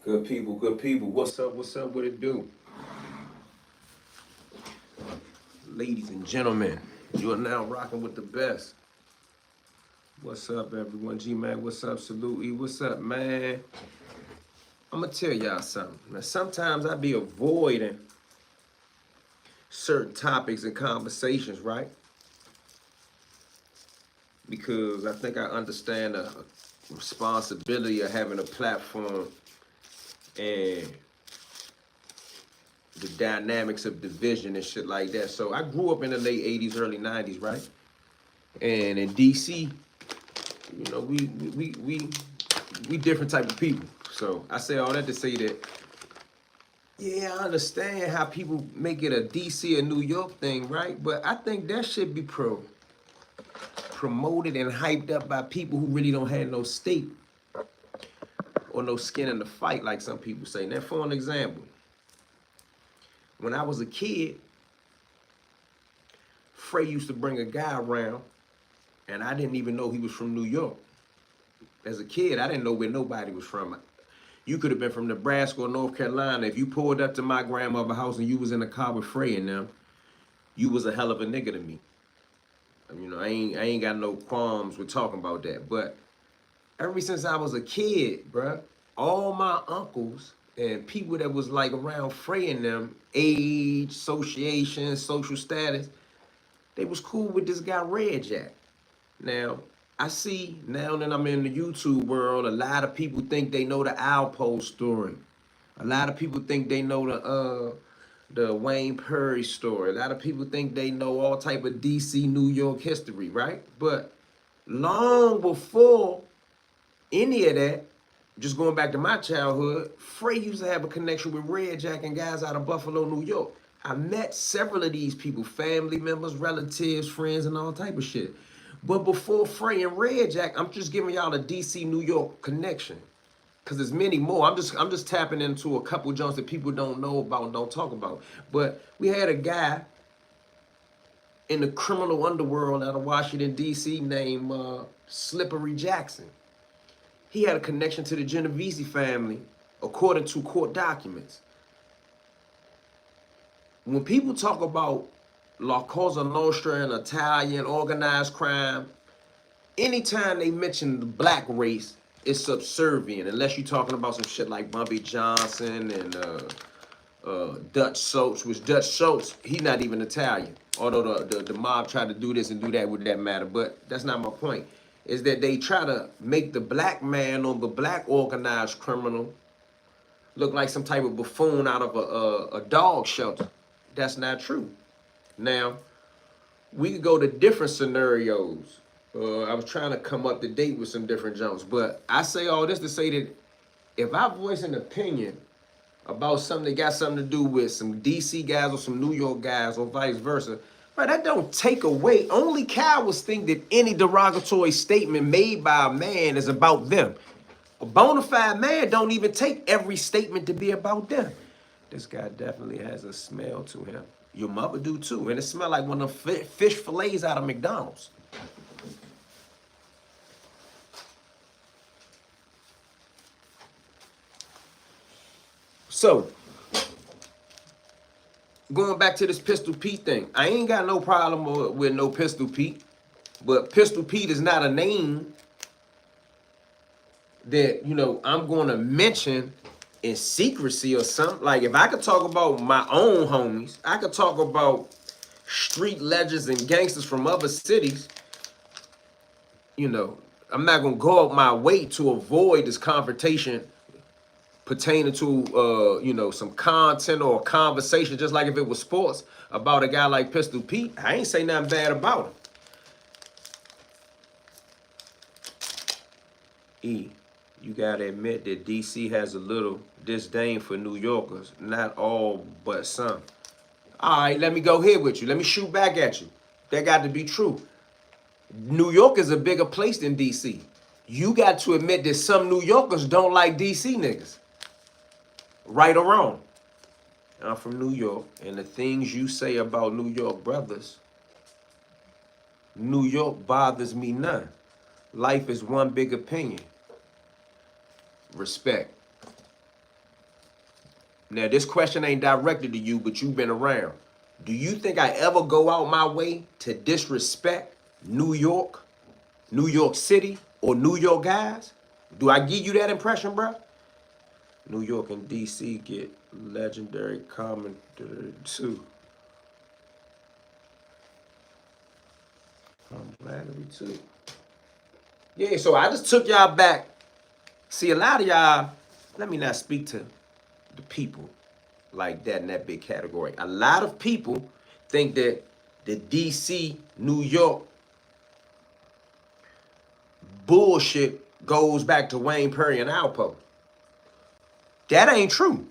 Good people, good people. What's up? What's up? What it do? Ladies and gentlemen, you are now rocking with the best. What's up, everyone? G-Man, what's up? Salute E, what's up, man? I'm going to tell y'all something. Now, sometimes I be avoiding certain topics and conversations, right? Because I think I understand the responsibility of having a platform and the dynamics of division and shit like that. So I grew up in the late 80s, early 90s, right? And in DC, you know, we different type of people. So I say all that to say that, yeah, I understand how people make it a DC or New York thing, right? But I think that should be promoted and hyped up by people who really don't have no stake or no skin in the fight, like some people say. Now, for an example, when I was a kid, Frey used to bring a guy around, and I didn't even know he was from New York. As a kid, I didn't know where nobody was from. You could have been from Nebraska or North Carolina. If you pulled up to my grandmother's house and you was in a car with Frey and them, you was a hell of a nigga to me. You know, I ain't got no qualms with talking about that. But ever since I was a kid, bruh, all my uncles and people that was like around Frey and them, age, association, social status, they was cool with this guy Red Jack. Now, I see now that I'm in the YouTube world, a lot of people think they know the Alpo story. A lot of people think they know the Wayne Perry story. A lot of people think they know all type of DC, New York history, right? But long before any of that, just going back to my childhood, Frey used to have a connection with Red Jack and guys out of Buffalo, New York. I met several of these people, family members, relatives, friends, and all type of shit. But before Frey and Red Jack, I'm just giving y'all a DC New York connection. Cause there's many more. I'm just tapping into a couple jumps that people don't know about and don't talk about. But we had a guy in the criminal underworld out of Washington, D.C. named Slippery Jackson. He had a connection to the Genovese family, according to court documents. When people talk about La Cosa Nostra and Italian organized crime, anytime they mention the black race, it's subservient, unless you're talking about some shit like Bumpy Johnson and Dutch Schultz, which Dutch Schultz, he's not even Italian. Although the mob tried to do this and do that with that matter, but that's not my point. Is that they try to make the black man or the black organized criminal look like some type of buffoon out of a dog shelter. That's not true. Now, we could go to different scenarios. I was trying to come up to date with some different jumps, but I say all this to say that if I voice an opinion about something that got something to do with some DC guys or some New York guys or vice versa, right, that don't take away. Only cowards think that any derogatory statement made by a man is about them. A bona fide man don't even take every statement to be about them. This guy definitely has a smell to him. Your mother do too, and it smell like one of the fish fillets out of McDonald's. So, going back to this Pistol Pete thing, I ain't got no problem with no Pistol Pete, but Pistol Pete is not a name that, you know, I'm going to mention in secrecy or something. Like, if I could talk about my own homies, I could talk about street legends and gangsters from other cities, you know, I'm not going to go out my way to avoid this confrontation pertaining to, you know, some content or conversation, just like if it was sports, about a guy like Pistol Pete. I ain't say nothing bad about him. E, you got to admit that DC has a little disdain for New Yorkers. Not all, but some. All right, let me go here with you. Let me shoot back at you. That got to be true. New York is a bigger place than DC. You got to admit that some New Yorkers don't like DC niggas. Right or wrong. I'm from New York, and the things you say about New York brothers, New York bothers me none. Life is one big opinion. Respect. Now, this question ain't directed to you, but you've been around. Do you think I ever go out my way to disrespect New York, New York City, or New York guys? Do I give you that impression, bro? New York and DC get legendary commentary too. Camaraderie too. Yeah, so I just took y'all back. See, a lot of y'all, let me not speak to the people like that in that big category. A lot of people think that the DC, New York bullshit goes back to Wayne Perry and Alpo. That ain't true.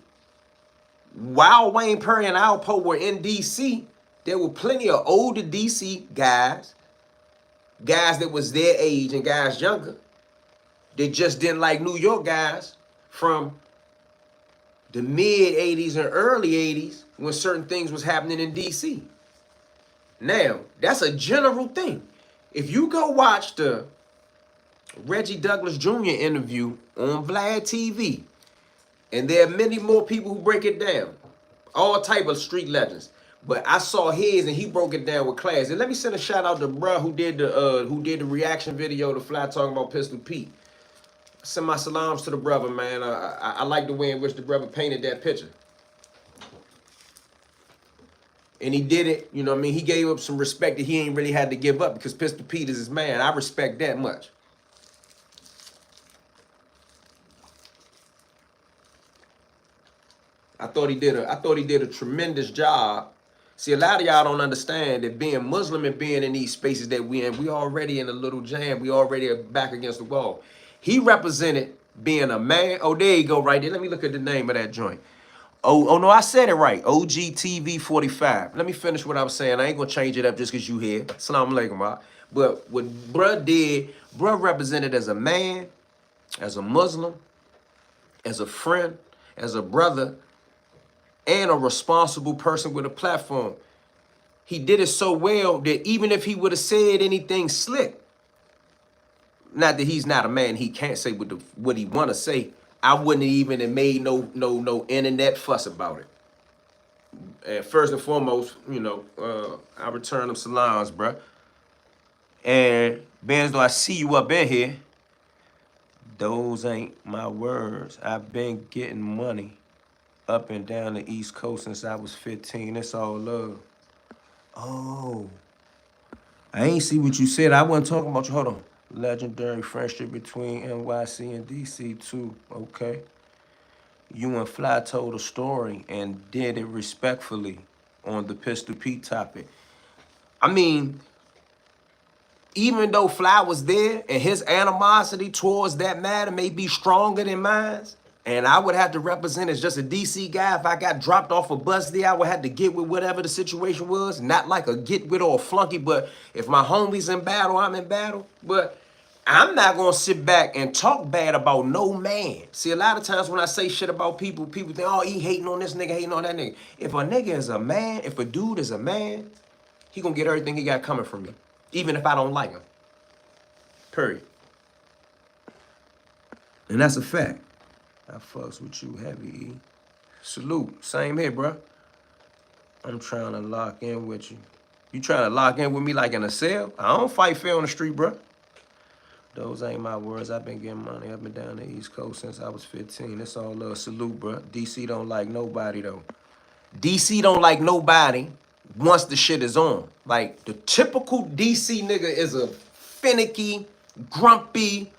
While Wayne Perry and Alpo were in DC, there were plenty of older DC guys that was their age and guys younger. They just didn't like New York guys from the mid 80s and early 80s when certain things was happening in DC. Now, that's a general thing. If you go watch the Reggie Douglas Jr. interview on Vlad TV, and there are many more people who break it down, all type of street legends. But I saw his and he broke it down with class. And let me send a shout out to bruh who did the reaction video to Fly talking about Pistol Pete. Send my salams to the brother, man. I like the way in which the brother painted that picture. And he did it, you know what I mean? He gave up some respect that he ain't really had to give up because Pistol Pete is his man. I respect that much. I thought he did a tremendous job. See, a lot of y'all don't understand that being Muslim and being in these spaces that we in, we already in a little jam. We already are back against the wall. He represented being a man. Oh, there you go, right there. Let me look at the name of that joint. Oh no, I said it right. OGTV 45. Let me finish what I was saying. I ain't gonna change it up just because you here. Assalamu alaikum, bro. But what bruh did, bruh represented as a man, as a Muslim, as a friend, as a brother, and a responsible person with a platform. He did it so well that even if he would have said anything slick, not that he's not a man, he can't say what he want to say, I wouldn't even have made no internet fuss about it. And first and foremost, you know, I return them salams, bruh. And being as though I see you up in here, those ain't my words. I've been getting money up and down the East Coast since I was 15. It's all love. Oh, I ain't see what you said. I wasn't talking about you. Hold on. Legendary friendship between NYC and DC too. Okay. You and Fly told a story and did it respectfully on the Pistol Pete topic. I mean, even though Fly was there and his animosity towards that matter may be stronger than mine, and I would have to represent as just a DC guy. If I got dropped off a bus there, I would have to get with whatever the situation was. Not like a get with or a flunky, but if my homie's in battle, I'm in battle. But I'm not going to sit back and talk bad about no man. See, a lot of times when I say shit about people, people think, oh, he hating on this nigga, hating on that nigga. If a nigga is a man, if a dude is a man, he going to get everything he got coming from me, even if I don't like him. Period. And that's a fact. I fucks with you heavy, E. Salute. Same here, bro. I'm trying to lock in with you. You trying to lock in with me like in a cell? I don't fight fair on the street, bro. Those ain't my words. I've been getting money up and down the East Coast since I was 15. It's all love. Salute, bro. DC don't like nobody, though. DC don't like nobody once the shit is on. Like, the typical DC nigga is a finicky, grumpy,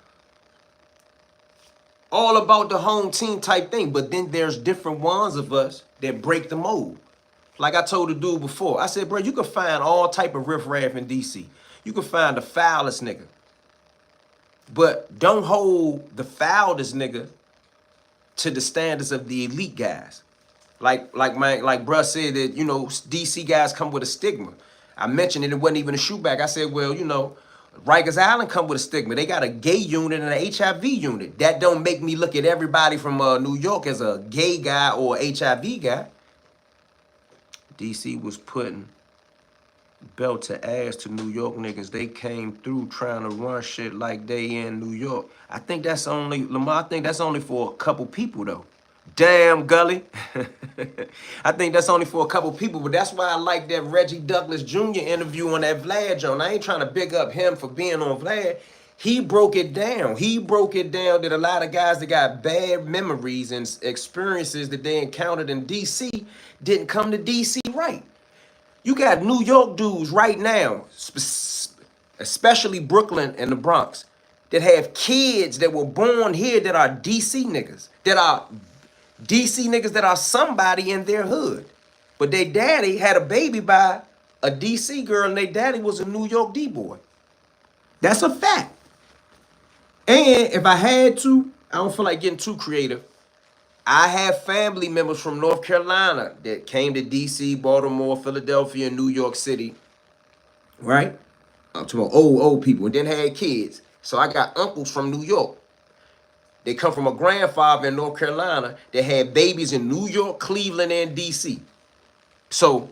all about the home team type thing. But then there's different ones of us that break the mold. Like I told the dude before, I said, bro, you can find all type of riffraff in DC. You can find the foulest nigga. But don't hold the foulest nigga to the standards of the elite guys. Like bruh said that, you know, DC guys come with a stigma. I mentioned it wasn't even a shootback. I said, well, you know, Rikers Island come with a stigma. They got a gay unit and an HIV unit. That don't make me look at everybody from New York as a gay guy or HIV guy. DC was putting belt to ass to New York niggas. They came through trying to run shit like they in New York. I think that's only, Lamar, I think that's only for a couple people though. Damn, Gully. I think that's only for a couple people, but that's why I like that Reggie Douglas Jr. interview on that Vlad joint. I ain't trying to big up him for being on Vlad. He broke it down. He broke it down that a lot of guys that got bad memories and experiences that they encountered in D.C. didn't come to D.C. right. You got New York dudes right now, especially Brooklyn and the Bronx, that have kids that were born here that are D.C. niggas, that are DC niggas that are somebody in their hood. But their daddy had a baby by a DC girl and their daddy was a New York D-boy. That's a fact. And if I had to, I don't feel like getting too creative. I have family members from North Carolina that came to DC, Baltimore, Philadelphia, and New York City. Right? I'm talking about old people and then had kids. So I got uncles from New York. They come from a grandfather in North Carolina that had babies in New York, Cleveland, and D.C. So,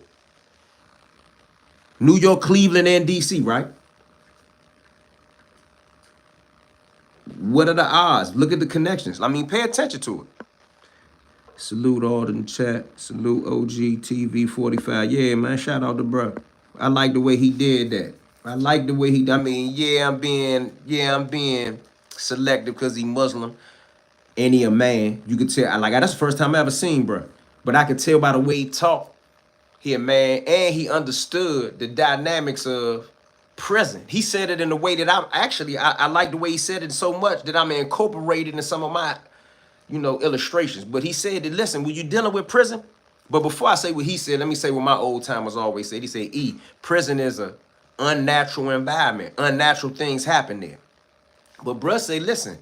New York, Cleveland, and D.C., right? What are the odds? Look at the connections. I mean, pay attention to it. Salute all in the chat. Salute OG TV 45. Yeah, man, shout out to bro. I like the way he did that. I like the way he, I mean, I'm being selective because he Muslim and he a man. You could tell, like, that's the first time I ever seen bro. But I could tell by the way he talked, he a man, and he understood the dynamics of prison. He said it in a way that I like the way he said it so much that I'm incorporated in some of my, illustrations. But he said that, listen, when you're dealing with prison, but before I say what he said, let me say what my old timers always said. He said, prison is a unnatural environment. Unnatural things happen there. But bruh say, listen,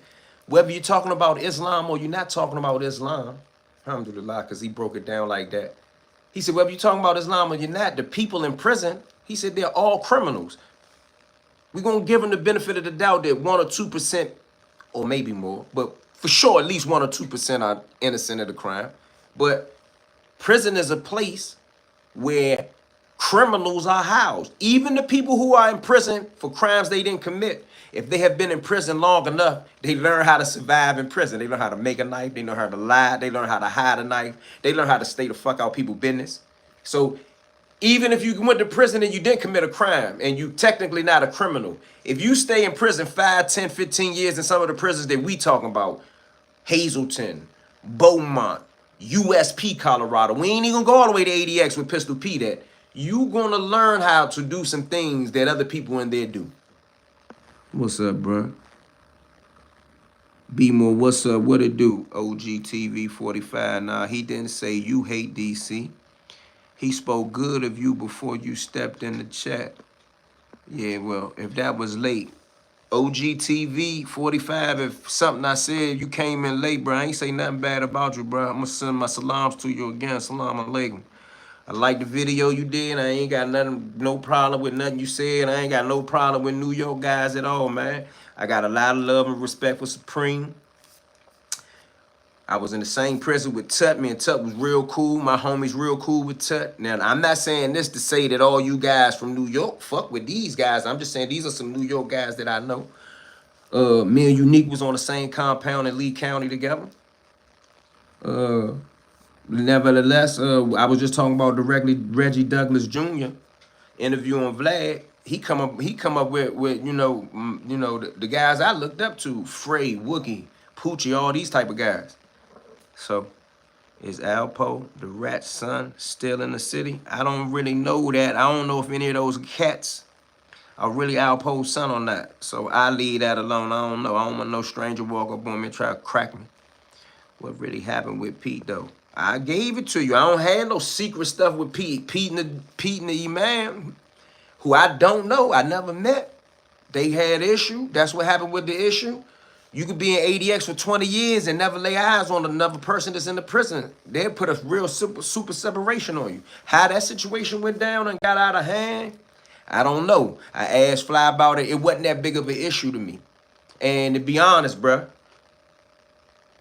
whether you're talking about Islam or you're not talking about Islam, alhamdulillah, because he broke it down like that. He said, whether you're talking about Islam or you're not, the people in prison, he said, they're all criminals. We're going to give them the benefit of the doubt that 1 or 2%, or maybe more, but for sure at least 1 or 2% are innocent of the crime. But prison is a place where criminals are housed. Even the people who are in prison for crimes they didn't commit, if they have been in prison long enough, they learn how to survive in prison. They learn how to make a knife. They learn how to lie. They learn how to hide a knife. They learn how to stay the fuck out people's business. So even if you went to prison and you didn't commit a crime and you technically not a criminal, if you stay in prison 5, 10, 15 years in some of the prisons that we talking about, Hazleton, Beaumont, USP, Colorado, we ain't even gonna go all the way to ADX with Pistol P that, you gonna learn how to do some things that other people in there do. What's up, bro? B-More, what's up? What it do? OG TV 45. Nah, he didn't say you hate DC. He spoke good of you before you stepped in the chat. Yeah, well, if that was late. OG TV 45, if something I said, you came in late, bro. I ain't say nothing bad about you, bro. I'm gonna send my salams to you again. Salam alaikum. I like the video you did. I ain't got no problem with nothing you said. I ain't got no problem with New York guys at all, man. I got a lot of love and respect for Supreme. I was in the same prison with Tut. Me and Tut was real cool. My homies real cool with Tut. Now, I'm not saying this to say that all you guys from New York fuck with these guys. I'm just saying these are some New York guys that I know. Me and Unique was on the same compound in Lee County together. Nevertheless, I was just talking about directly Reggie Douglas Jr. interview on Vlad. He come up with the guys I looked up to, Frey, Wookie, Poochie, all these type of guys. So, is Alpo, the rat's son, still in the city? I don't really know that. I don't know if any of those cats are really Alpo's son or not. So I leave that alone. I don't know. I don't want no stranger walk up on me and try to crack me. What really happened with Pete though? I gave it to you. I don't have no secret stuff with Pete. Pete and the Imam, who I don't know, I never met. They had issue. That's what happened with the issue. You could be in ADX for 20 years and never lay eyes on another person that's in the prison. They'll put a real super separation on you. How that situation went down and got out of hand, I don't know. I asked Fly about it. It wasn't that big of an issue to me. And to be honest, bruh,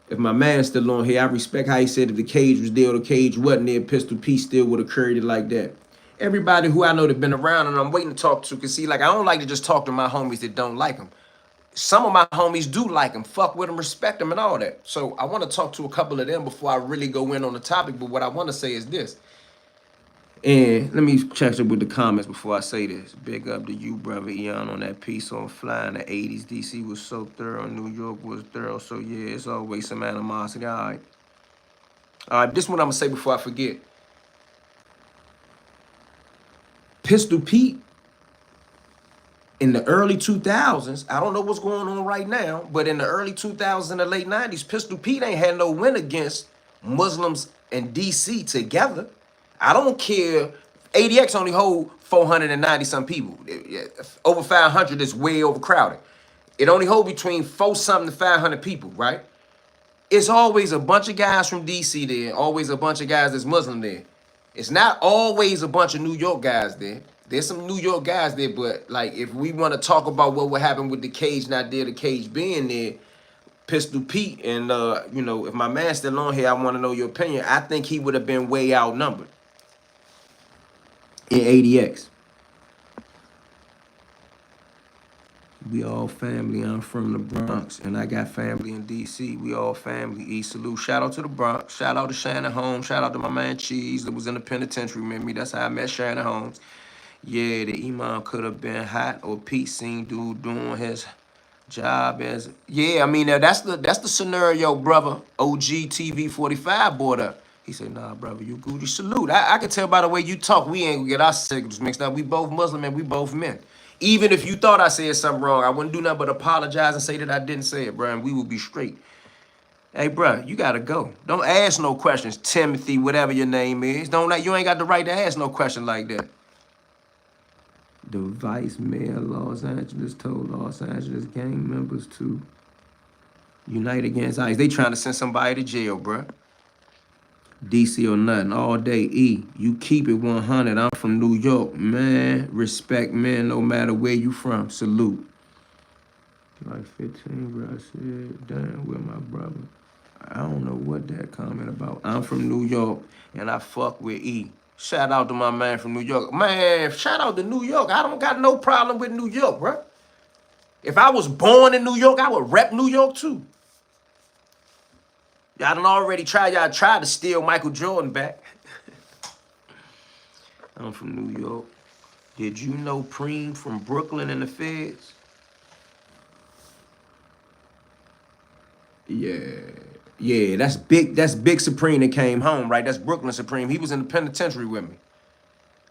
if my man's still on here, I respect how he said if the cage was there or the cage wasn't there, Pistol P still would have carried it like that. Everybody who I know that been around and I'm waiting to talk to, can see, like, I don't like to just talk to my homies that don't like them. some of my homies do like him, fuck with him, respect him, and all that. So I want to talk to a couple of them before I really go in on the topic. But what I want to say is this. And let me check it with the comments before I say this. Big up to you, brother Eon, on that piece on Fly in the 80s. DC was so thorough. New York was thorough. So, yeah, it's always some animosity. All right. All right, this is what I'm going to say before I forget. Pistol Pete, in the early 2000s, I don't know what's going on right now, but in the early 2000s and the late 90s, Pistol Pete ain't had no win against Muslims and DC together. I don't care. ADX only hold 490 some people. Over 500 is way overcrowded. It only hold between 4-something to 500 people, right? It's always a bunch of guys from DC there, always a bunch of guys that's Muslim there. It's not always a bunch of New York guys there. There's some New York guys there, but like if we want to talk about what would happen with the cage not there, the cage being there, Pistol Pete, and you know, if my man's still on here, I want to know your opinion. I think he would have been way outnumbered in ADX. We all family. I'm from the Bronx, and I got family in DC. We all family. E salute. Shout out to the Bronx. Shout out to Shannon Holmes. Shout out to my man Cheese that was in the penitentiary with me. That's how I met Shannon Holmes. Yeah, the imam could have been hot, or Pete seen dude doing his job as. Yeah, I mean that's the scenario, brother. OG TV 45 brought up. He said, nah, brother, you Gucci. Salute. I can tell by the way you talk, we ain't gonna get our signals mixed up. We both Muslim and we both men. Even if you thought I said something wrong, I wouldn't do nothing but apologize and say that I didn't say it, bro, and we will be straight. Hey, bro, you gotta go. Don't ask no questions, Timothy, whatever your name is. You ain't got the right to ask no question like that. The vice mayor of Los Angeles told Los Angeles gang members to unite against ICE. They trying to send somebody to jail, bro. DC or nothing, all day. E, you keep it 100. I'm from New York, man. Respect, man, no matter where you from. Salute. Like 15, bro. I said, damn, with my brother. I don't know what that comment about. I'm from New York, and I fuck with E. Shout out to my man from New York. Man, shout out to New York. I don't got no problem with New York, bro. If I was born in New York, I would rep New York, too. Y'all tried to steal Michael Jordan back. I'm from New York. Did you know Preem from Brooklyn and the Feds? Yeah, that's Big Supreme that came home, right? That's Brooklyn Supreme. He was in the penitentiary with me.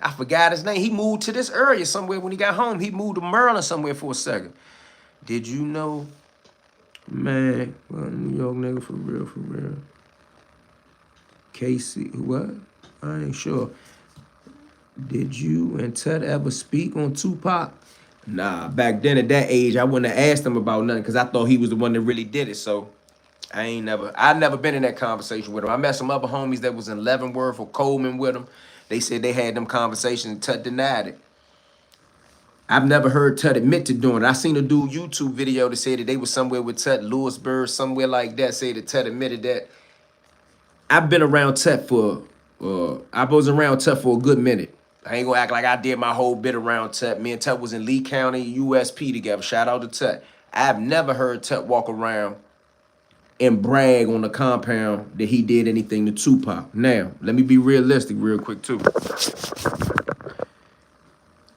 I forgot his name. He moved to this area somewhere when he got home. He moved to Maryland somewhere for a second. Did you know? Man, well, New York nigga, for real, for real. Casey, what? I ain't sure. Did you and Ted ever speak on Tupac? Nah, back then at that age, I wouldn't have asked him about nothing because I thought he was the one that really did it. So I never been in that conversation with him. I met some other homies that was in Leavenworth or Coleman with him. They said they had them conversations and Tut denied it. I've never heard Tut admit to doing it. I seen a dude YouTube video that said that they was somewhere with Tut, Lewisburg, somewhere like that, said that Tut admitted that. I've been around Tut for a good minute. I ain't gonna act like I did my whole bit around Tut. Me and Tut was in Lee County, USP together. Shout out to Tut. I've never heard Tut walk around and brag on the compound that he did anything to Tupac. Now, let me be realistic real quick too.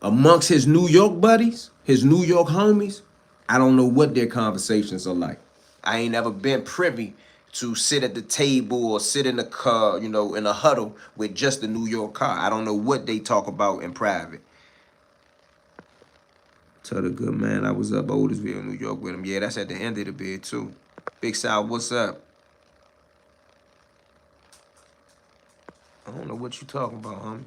Amongst his New York buddies, his New York homies, I don't know what their conversations are like. I ain't never been privy to sit at the table or sit in the car, you know, in a huddle with just the New York car. I don't know what they talk about in private. Tell the good man I was up Otisville, New York with him. Yeah, that's at the end of the bid too. Big Sal, what's up? I don't know what you talking about, homie.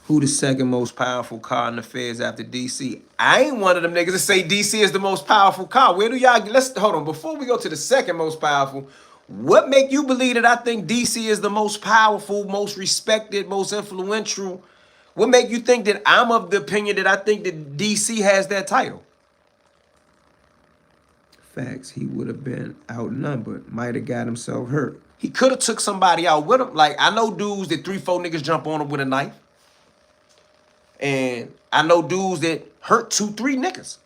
Who the second most powerful car in the feds after DC? I ain't one of them niggas that say DC is the most powerful car. Where do y'all, hold on, before we go to the second most powerful, what make you believe that I think DC is the most powerful, most respected, most influential? What make you think that I'm of the opinion that I think that DC has that title? Facts, he would have been outnumbered, might have got himself hurt. He could have took somebody out with him. Like, I know dudes that 3-4 niggas jump on him with a knife. And I know dudes that hurt 2-3 niggas.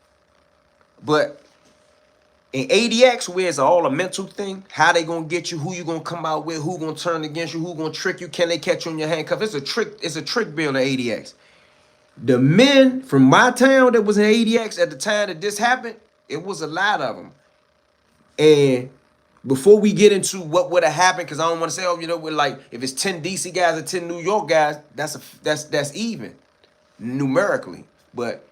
But in ADX, where it's all a mental thing, how they gonna get you, who you gonna come out with, who gonna turn against you, who gonna trick you, can they catch you in your handcuff? It's a trick bill in ADX. The men from my town that was in ADX at the time that this happened, it was a lot of them. And before we get into what would have happened, because I don't want to say, oh, you know, we're like, if it's 10 DC guys or 10 New York guys, that's even numerically. But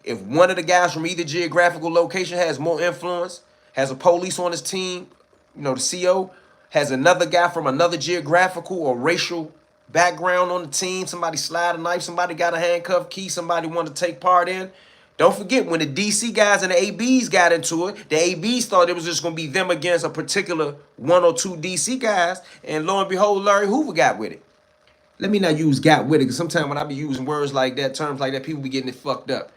if one of the guys from either geographical location has more influence, has a police on his team, you know, the CO, has another guy from another geographical or racial background on the team, somebody slide a knife, somebody got a handcuff key, somebody want to take part in. Don't forget, when the DC guys and the ABs got into it, the ABs thought it was just going to be them against a particular one or two DC guys, and lo and behold, Larry Hoover got with it. Let me not use got with it, because sometimes when I be using words like that, terms like that, people be getting it fucked up.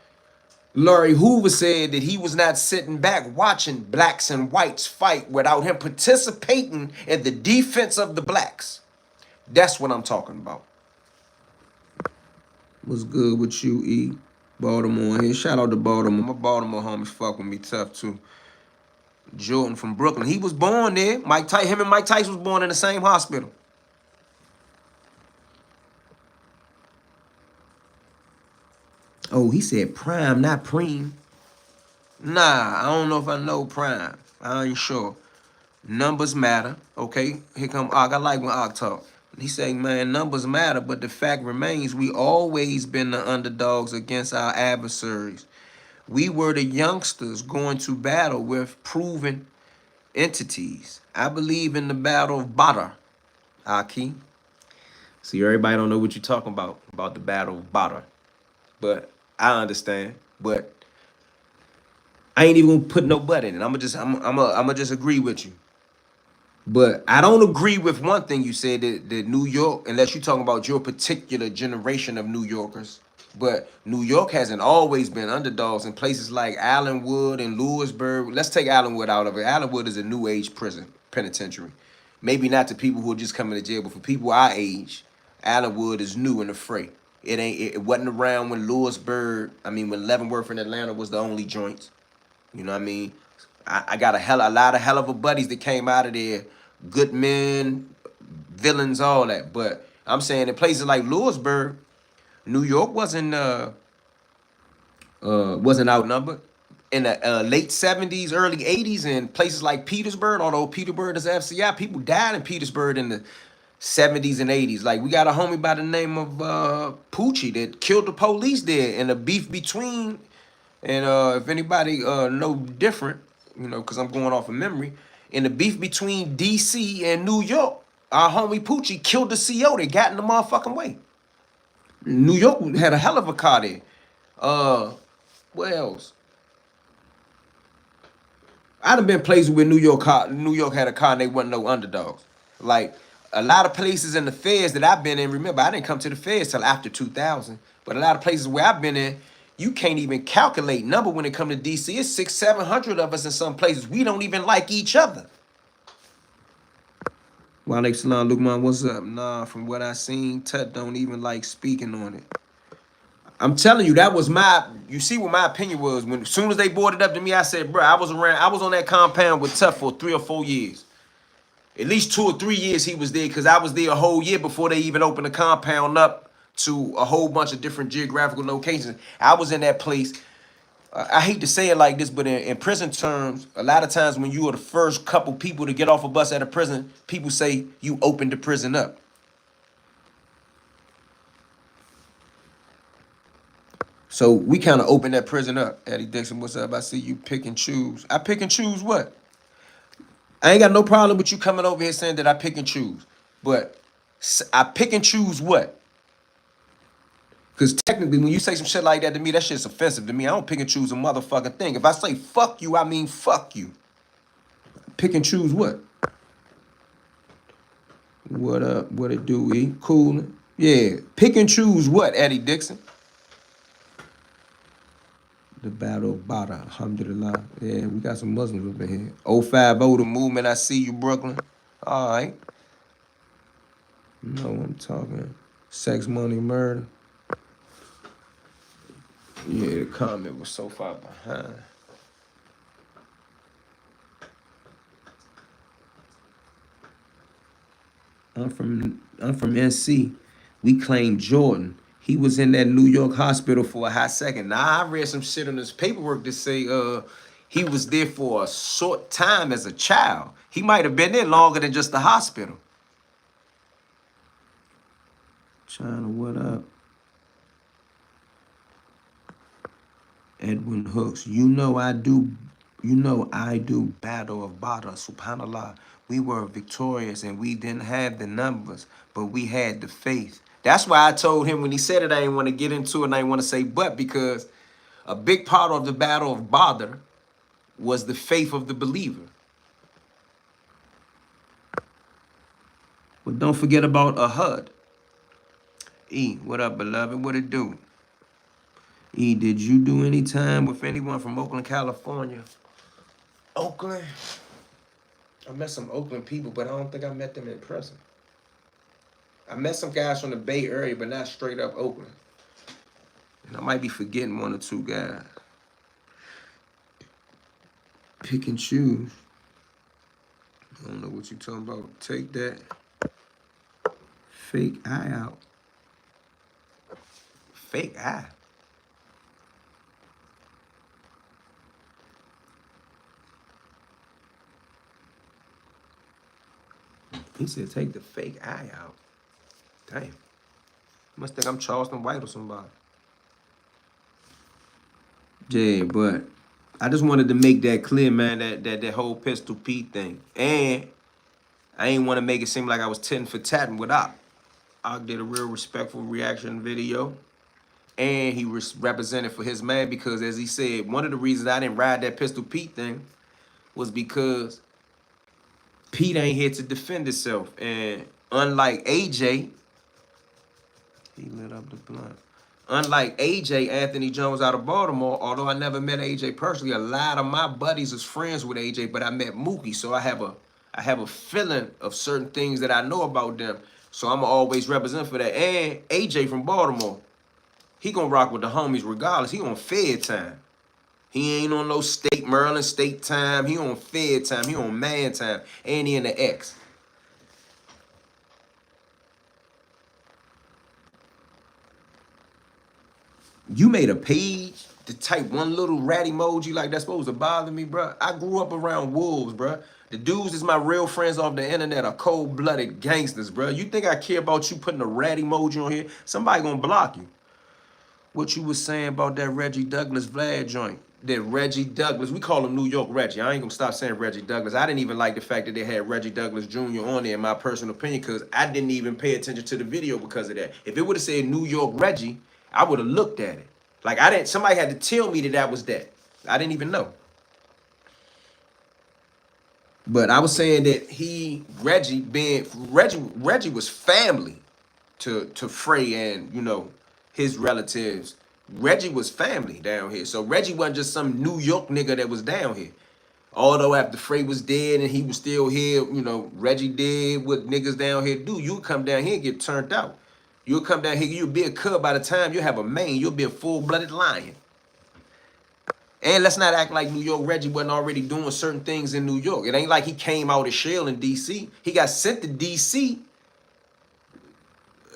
Larry Hoover said that he was not sitting back watching blacks and whites fight without him participating in the defense of the blacks. That's what I'm talking about. What's good with you, E? Baltimore here. Shout out to Baltimore. My Baltimore homies fuck with me tough too. Jordan from Brooklyn. He was born there. Him and Mike Tyson was born in the same hospital. Oh, he said prime, not preem. Nah, I don't know if I know prime. I ain't sure. Numbers matter. Okay, here come Og. I like when Og talk. He saying, man, numbers matter, but the fact remains we always been the underdogs against our adversaries. We were the youngsters going to battle with proven entities. I believe in the battle of Badr, Aki. See, everybody don't know what you're talking about the battle of Badr. But I understand. But I ain't even gonna put no butt in it. I'ma just agree with you. But I don't agree with one thing you said that New York, unless you're talking about your particular generation of New Yorkers. But New York hasn't always been underdogs in places like Allenwood and Lewisburg. Let's take Allenwood out of it. Allenwood is a new age prison penitentiary. Maybe not to people who are just coming to jail, but for people our age, Allenwood is new in the fray. It wasn't around when Lewisburg, when Leavenworth in Atlanta was the only joints. You know what I mean? I got a lot of hell of a buddies that came out of there, good men, villains, all that. But I'm saying in places like Lewisburg, New York wasn't outnumbered. In the late 70s, early 80s, in places like Petersburg, although Petersburg is FCI, people died in Petersburg in the 70s and 80s. Like, we got a homie by the name of Poochie that killed the police there, and the beef between, and if anybody know different, you know, because I'm going off of memory, in the beef between DC and New York, our homie Poochie killed the CO that got in the motherfucking way. New York had a hell of a car there. What else? I'd have been places where New York had a car and they wasn't no underdogs. Like a lot of places in the feds that I've been in, remember, I didn't come to the feds till after 2000. But a lot of places where I've been in, you can't even calculate number when it comes to DC. It's 600-700 of us in some places. We don't even like each other. Walaikum salam, Lukman, what's up? Nah, from what I seen, Tut don't even like speaking on it. I'm telling you, that was you see what my opinion was. As soon as they brought it up to me, I said, bro, I was on that compound with Tut for 3 or 4 years. At least 2 or 3 years he was there, because I was there a whole year before they even opened the compound up to a whole bunch of different geographical locations. I was in that place. I hate to say it like this, but in prison terms, a lot of times when you are the first couple people to get off a bus at a prison, people say you opened the prison up. So we kind of opened that prison up. Eddie Dixon, what's up? I see you pick and choose. I pick and choose what? I ain't got no problem with you coming over here saying that I pick and choose. But I pick and choose what? Because technically, when you say some shit like that to me, that shit's offensive to me. I don't pick and choose a motherfucking thing. If I say fuck you, I mean fuck you. Pick and choose what? What up? What it do, E? Cool. Yeah. Pick and choose what, Eddie Dixon? The Battle of Badr, alhamdulillah. Yeah, we got some Muslims up in here. 050, the movement, I see you, Brooklyn. All right. No one talking. Sex, money, murder. Yeah, the comment was so far behind. I'm from NC. We claim Jordan. He was in that New York hospital for a hot second. Now I read some shit on his paperwork to say he was there for a short time as a child. He might have been there longer than just the hospital. China, what up? Edwin Hooks. You know I do battle of Badr, subhanallah. We were victorious and we didn't have the numbers, but we had the faith. That's why I told him when he said it, I didn't want to get into it and I didn't want to say but, because a big part of the battle of Badr was the faith of the believer. But don't forget about Ahud. E, what up, beloved? What it do? E, did you do any time with anyone from Oakland, California? Oakland? I met some Oakland people, but I don't think I met them in person. I met some guys from the Bay Area, but not straight up Oakland. And I might be forgetting one or two guys. Pick and choose. I don't know what you're talking about. Take that fake eye out. Fake eye? He said take the fake eye out. Damn. Must think I'm Charleston White or somebody. Yeah, but I just wanted to make that clear, man, that whole Pistol Pete thing. And I ain't want to make it seem like I was titting for tatting with Ock. Ock did a real respectful reaction video. And he was represented for his man because, as he said, one of the reasons I didn't ride that Pistol Pete thing was because Pete ain't here to defend himself. And unlike AJ, he lit up the blunt. Unlike AJ, Anthony Jones out of Baltimore, although I never met AJ personally, a lot of my buddies is friends with AJ, but I met Mookie, so I have a feeling of certain things that I know about them. So I'm always represent for that. And AJ from Baltimore, he gonna rock with the homies regardless. He on Fed time. He ain't on no state, Maryland state time. He on Fed time. He on man time. And he in the X. You made a page to type one little rat emoji like that's supposed to bother me, bro. I grew up around wolves, bro. The dudes is my real friends off the internet are cold-blooded gangsters, bro. You think I care about you putting a rat emoji on here? Somebody gonna block you. What you was saying about that Reggie Douglas Vlad joint. That Reggie Douglas, we call him New York Reggie. I ain't gonna stop saying Reggie Douglas. I didn't even like the fact that they had Reggie Douglas Jr. on there, in my personal opinion, because I didn't even pay attention to the video because of that. If it would have said New York Reggie, I would have looked at it. Like somebody had to tell me that was that. I didn't even know. But I was saying that Reggie was family to Frey and, you know, his relatives. Reggie was family down here. So Reggie wasn't just some New York nigga that was down here. Although after Frey was dead and he was still here, you know, Reggie did what niggas down here do. You'll come down here and get turned out. You'll come down here, you'll be a cub by the time you have a mane. You'll be a full-blooded lion. And let's not act like New York Reggie wasn't already doing certain things in New York. It ain't like he came out of shell in D.C. He got sent to D.C.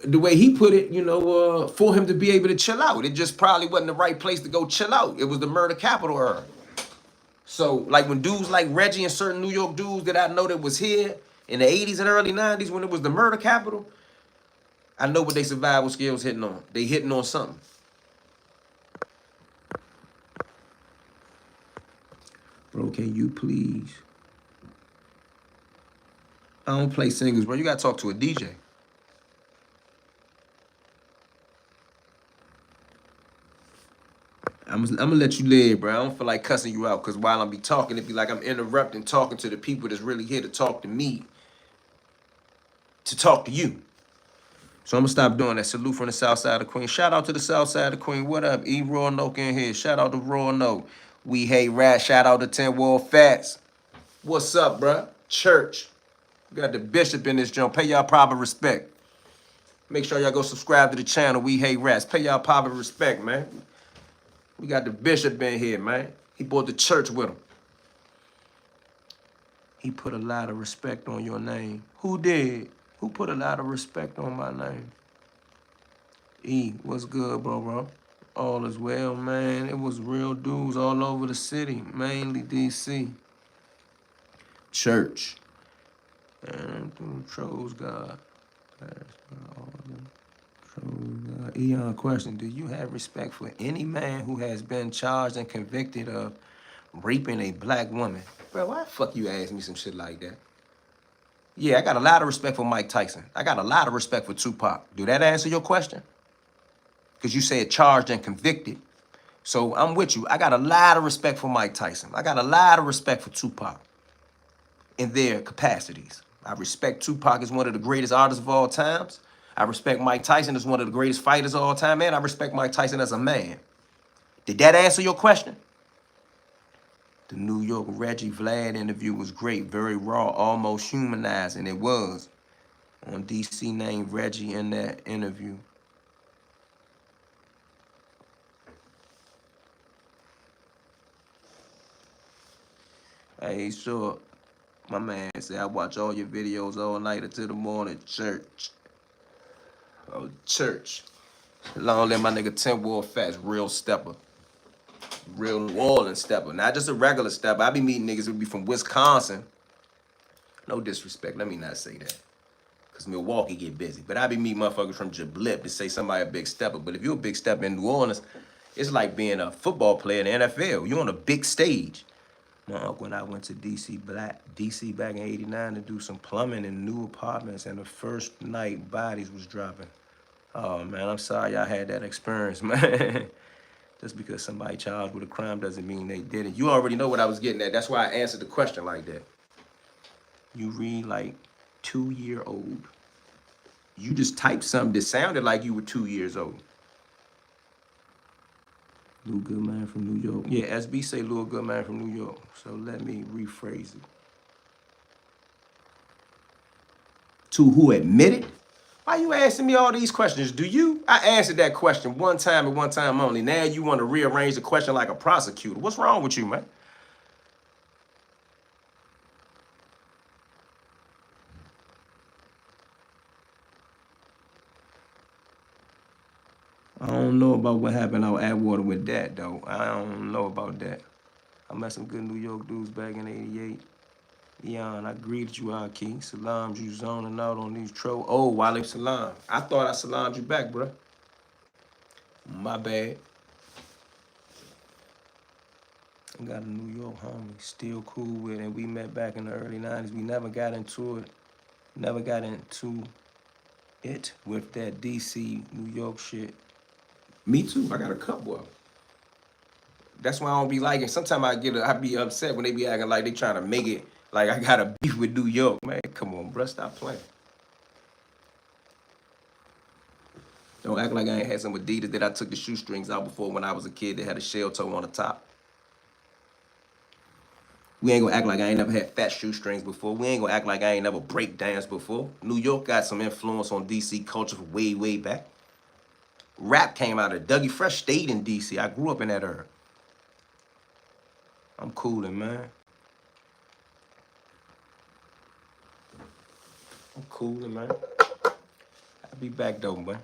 the way he put it, you know, for him to be able to chill out. It just probably wasn't the right place to go chill out. It was the murder capital era. So, like when dudes like Reggie and certain New York dudes that I know that was here in the 80s and early 90s when it was the murder capital, I know what they survival skills hitting on. They hitting on something. Bro, can you please? I don't play singles, bro. You gotta talk to a DJ. I'm gonna let you live, bro. I don't feel like cussing you out because while I'm be talking, it be like I'm interrupting talking to the people that's really here to talk to me, to talk to you. So I'm gonna stop doing that. Salute from the south side of Queen. Shout out to the south side of Queen. What up? E Roanoke in here. Shout out to Roanoke. We hate rat. Shout out to 10 World Fats. What's up, bruh? Church. We got the bishop in this joint. Pay y'all proper respect. Make sure y'all go subscribe to the channel. We hate rats. Pay y'all proper respect, man. We got the bishop in here, man. He brought the church with him. He put a lot of respect on your name. Who did? Who put a lot of respect on my name? E, what's good, bro? All is well, man. It was real dudes all over the city, mainly D.C. Church. And trolls God. Eon question, do you have respect for any man who has been charged and convicted of raping a black woman? Bro, why the fuck you ask me some shit like that? Yeah, I got a lot of respect for Mike Tyson. I got a lot of respect for Tupac. Do that answer your question? Because you said charged and convicted. So I'm with you. I got a lot of respect for Mike Tyson. I got a lot of respect for Tupac in their capacities. I respect Tupac as one of the greatest artists of all times. I respect Mike Tyson as one of the greatest fighters of all time. And I respect Mike Tyson as a man. Did that answer your question? The New York Reggie Vlad interview was great. Very raw, almost humanized. And it was. On DC named Reggie in that interview. Hey, sure. My man said, I watch all your videos all night until the morning. Church. Oh, church. Long live my nigga Tim Wolf Fats, real stepper. Real New Orleans stepper. Not just a regular stepper. I be meeting niggas who be from Wisconsin. No disrespect, let me not say that. Because Milwaukee get busy. But I be meeting motherfuckers from Jablip to say somebody a big stepper. But if you're a big stepper in New Orleans, it's like being a football player in the NFL. You're on a big stage. My uncle and I went to DC back in '89 to do some plumbing in new apartments, and the first night bodies was dropping. Oh man, I'm sorry y'all had that experience, man. Just because somebody charged with a crime doesn't mean they did it. You already know what I was getting at. That's why I answered the question like that. You read like 2-year-old. You just typed something that sounded like you were 2 years old. Lou Goodman from New York. Yeah, SB say Lou Goodman from New York. So let me rephrase it. To who admitted? Why you asking me all these questions? Do you? I answered that question one time and one time only. Now you want to rearrange the question like a prosecutor. What's wrong with you, man? I don't know about what happened out Atwater with that, though. I don't know about that. I met some good New York dudes back in '88. Yeah, and I greeted you out, King. Salams you zoning out on these trolls. Oh, Wale Salam. I thought I salamed you back, bro. My bad. I got a New York homie, still cool with, and we met back in the early '90s. We never got into it. Never got into it with that DC, New York shit. Me too. I got a couple of them. That's why I don't be liking. Sometimes I be upset when they be acting like they trying to make it like I got a beef with New York. Man, come on, bro. Stop playing. Don't act like I ain't had some Adidas that I took the shoestrings out before when I was a kid that had a shell toe on the top. We ain't gonna act like I ain't never had fat shoestrings before. We ain't gonna act like I ain't never break dance before. New York got some influence on DC culture from way, way back. Rap came out of Dougie Fresh stayed in DC. I grew up in that era. I'm coolin', man. I'm coolin', man. I'll be back though, man.